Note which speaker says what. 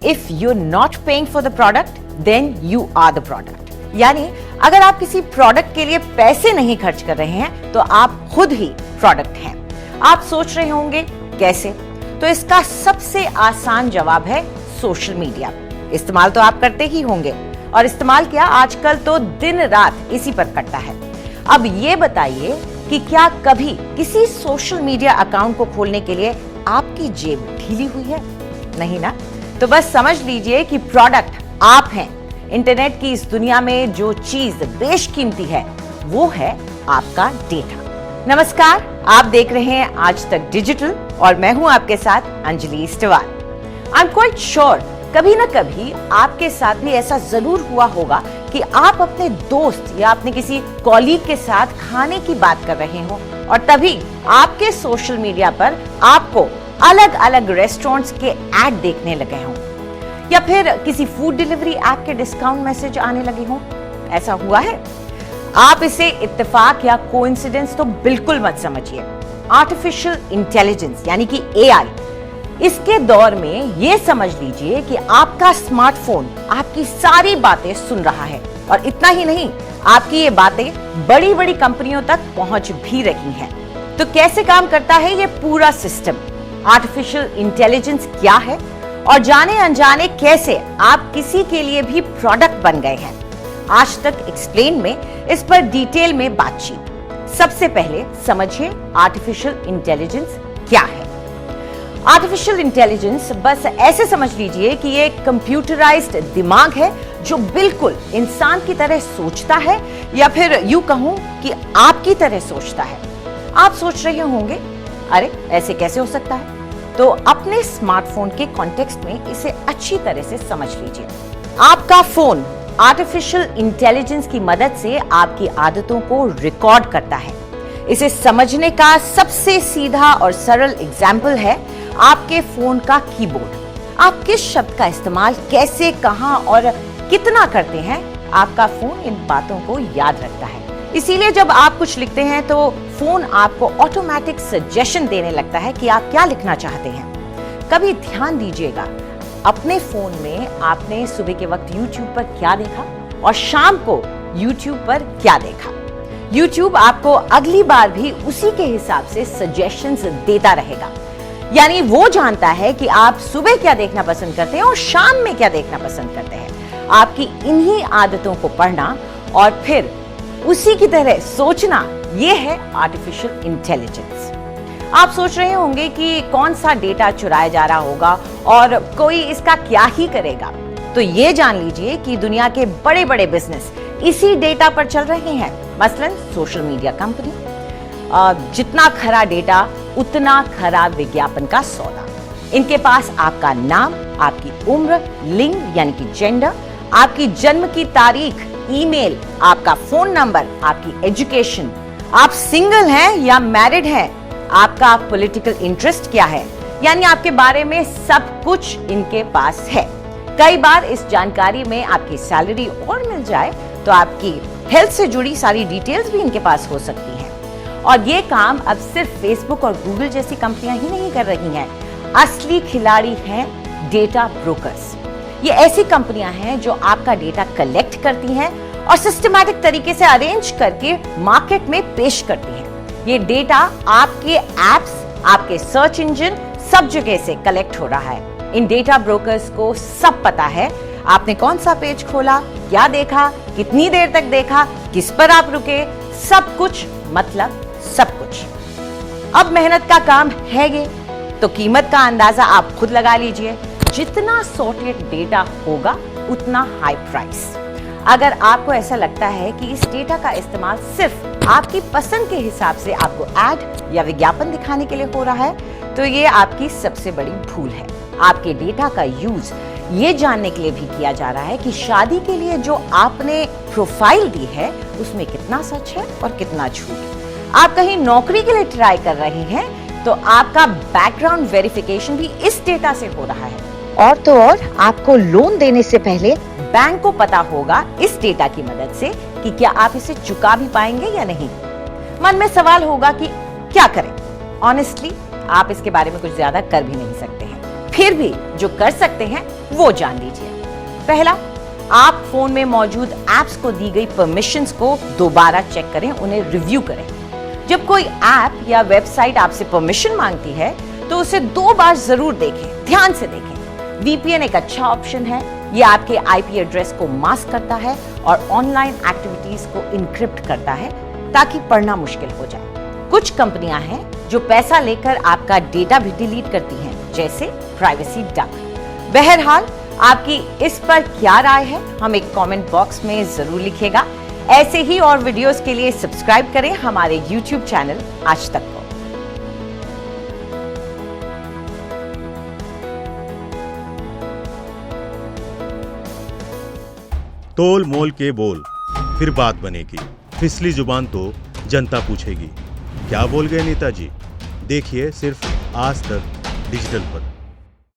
Speaker 1: If you not paying for the product then you are the product. यानी अगर आप किसी प्रोडक्ट के लिए पैसे नहीं खर्च कर रहे हैं तो आप खुद ही प्रोडक्ट हैं। आप सोच रहे होंगे कैसे? तो इसका सबसे आसान जवाब है सोशल मीडिया। इस्तेमाल तो आप करते ही होंगे, और इस्तेमाल क्या, आजकल तो दिन रात इसी पर कटता है। अब ये बताइए कि क्या कभी किसी सोशल मीडिया अकाउंट को खोलने के लिए आपकी जेब ढीली हुई है? नहीं ना? तो बस समझ लीजिए कि प्रोडक्ट आप हैं। इंटरनेट की इस दुनिया में जो चीज बेशकीमती है वो है आपका डेटा। नमस्कार, आप देख रहे हैं आज तक डिजिटल और मैं हूं आपके साथ अंजलि स्टवाल। आई एम क्वाइट श्योर कभी ना कभी आपके साथ भी ऐसा जरूर हुआ होगा कि आप अपने दोस्त या अपने किसी कॉलीग के साथ खाने की बात कर रहे हो और तभी आपके सोशल मीडिया पर आपको अलग अलग रेस्टोरेंट्स के ऐड देखने लगे हों, या फिर किसी फूड डिलीवरी ऐप के डिस्काउंट मैसेज आने लगे हों। ऐसा हुआ है? आप इसे इत्तेफाक या कोइंसिडेंस तो बिल्कुल मत समझिए। आर्टिफिशियल इंटेलिजेंस यानी कि एआई, इसके दौर में ये समझ लीजिए कि आपका स्मार्टफोन आपकी सारी बातें सुन रहा है, और इतना ही नहीं, आपकी ये बातें बड़ी बड़ी कंपनियों तक पहुंच भी रही हैं। तो कैसे काम करता है ये पूरा सिस्टम? आर्टिफिशियल इंटेलिजेंस क्या है और जाने अनजाने कैसे आप किसी के लिए भी प्रोडक्ट बन गए हैं? आज तक एक्सप्लेन में इस पर डिटेल में बातचीत। सबसे पहले समझिए आर्टिफिशियल इंटेलिजेंस क्या है। आर्टिफिशियल इंटेलिजेंस बस ऐसे समझ लीजिए कि ये कंप्यूटराइज्ड दिमाग है जो बिल्कुल इंसान की तरह सोचता है, या फिर यूं कहूं कि आपकी तरह सोचता है। आप सोच रहे होंगे, अरे ऐसे कैसे हो सकता है? तो अपने स्मार्टफोन के कॉन्टेक्स्ट में इसे अच्छी तरह से समझ लीजिए। आपका फोन आर्टिफिशियल इंटेलिजेंस की मदद से आपकी आदतों को रिकॉर्ड करता है। इसे समझने का सबसे सीधा और सरल एग्जाम्पल है आपके फोन का कीबोर्ड। आप किस शब्द का इस्तेमाल कैसे, कहां और कितना करते हैं, आपका फोन इन बातों को याद रखता है। इसीलिए जब आप कुछ लिखते हैं तो फोन आपको ऑटोमेटिक सजेशन देने लगता है कि आप क्या लिखना चाहते हैं। कभी ध्यान दीजिएगा, अपने फोन में आपने सुबह के वक्त YouTube पर क्या देखा और शाम को YouTube पर क्या देखा। YouTube आपको अगली बार भी उसी के हिसाब से सजेशंस देता रहेगा। यानी वो जानता है कि आप सुबह क्या देखना पसंद करते हैं और शाम में क्या देखना पसंद करते हैं। आपकी इन्हीं आदतों को पढ़ना और फिर उसी की तरह सोचना, ये है आर्टिफिशियल इंटेलिजेंस। आप सोच रहे होंगे कि कौन सा डेटा चुराया जा रहा होगा और कोई इसका क्या ही करेगा। तो ये जान लीजिए कि दुनिया के बड़े बड़े बिजनेस इसी डेटा पर चल रहे हैं। मसलन सोशल मीडिया कंपनी, जितना खरा डेटा उतना खरा विज्ञापन का सौदा। इनके पास आपका नाम, आपकी उम्र, लिंग यानी कि जेंडर, आपकी जन्म की तारीख, ईमेल, आपका फोन नंबर, आपकी एजुकेशन, आप सिंगल हैं या मैरिड हैं, आपका पॉलिटिकल इंटरेस्ट क्या है, यानी आपके बारे में सब कुछ इनके पास है। कई बार इस जानकारी में आपकी सैलरी और मिल जाए तो आपकी हेल्थ से जुड़ी सारी डिटेल्स भी इनके पास हो सकती हैं। और ये काम अब सिर्फ फेसबुक और गूगल जैसी कंपनियां ही नहीं कर रही हैं। असली खिलाड़ी हैं डेटा ब्रोकर्स। ये ऐसी कंपनियां हैं जो आपका डेटा कलेक्ट करती हैं और सिस्टमैटिक तरीके से अरेंज करके मार्केट में पेश करती हैं। ये डेटा आपके एप्स, आपके सर्च इंजन, सब जगह से कलेक्ट हो रहा है। इन डेटा ब्रोकर्स को सब पता है आपने कौन सा पेज खोला, क्या देखा, कितनी देर तक देखा, किस पर आप रुके, सब कुछ, मतलब सब कुछ। अब मेहनत का काम है ये, तो कीमत का अंदाजा आप खुद लगा लीजिए। जितना सॉर्टेड डेटा होगा उतना हाई प्राइस। अगर आपको ऐसा लगता है कि इस डेटा का इस्तेमाल सिर्फ आपकी पसंद के हिसाब से आपको ऐड या विज्ञापन दिखाने के लिए हो रहा है, तो ये आपकी सबसे बड़ी भूल है। आपके डेटा का यूज ये जानने के लिए भी किया जा रहा है कि शादी के लिए जो आपने प्रोफाइल दी है उसमें कितना सच है और कितना झूठ। आप कहीं नौकरी के लिए ट्राई कर रहे हैं तो आपका बैकग्राउंड वेरिफिकेशन भी इस डेटा से हो रहा है। और तो और आपको लोन देने से पहले बैंक को पता होगा इस डेटा की मदद से कि क्या आप इसे चुका भी पाएंगे या नहीं। मन में सवाल होगा कि क्या करें। ऑनेस्टली आप इसके बारे में कुछ ज्यादा कर भी नहीं सकते हैं। फिर भी जो कर सकते हैं वो जान लीजिए। पहला, आप फोन में मौजूद एप्स को दी गई परमिशंस को दोबारा चेक करें, उन्हें रिव्यू करें। जब कोई ऐप या वेबसाइट आपसे परमिशन मांगती है तो उसे 2 बार जरूर देखें, ध्यान से देखें। VPN एक अच्छा ऑप्शन है। ये आपके IP एड्रेस को मास्क करता है और ऑनलाइन एक्टिविटीज को इनक्रिप्ट करता है ताकि पढ़ना मुश्किल हो जाए। कुछ कंपनियां हैं जो पैसा लेकर आपका डेटा भी डिलीट करती हैं, जैसे प्राइवेसी डक। बहरहाल, आपकी इस पर क्या राय है, हमें कमेंट बॉक्स में जरूर लिखिएगा। ऐसे ही और वीडियोस के लिए सब्सक्राइब करें हमारे YouTube चैनल आज तक को।
Speaker 2: तोल मोल के बोल, फिर बात बनेगी। फिसली जुबान तो जनता पूछेगी। क्या बोल गए नेताजी? देखिए सिर्फ आज तक डिजिटल पर।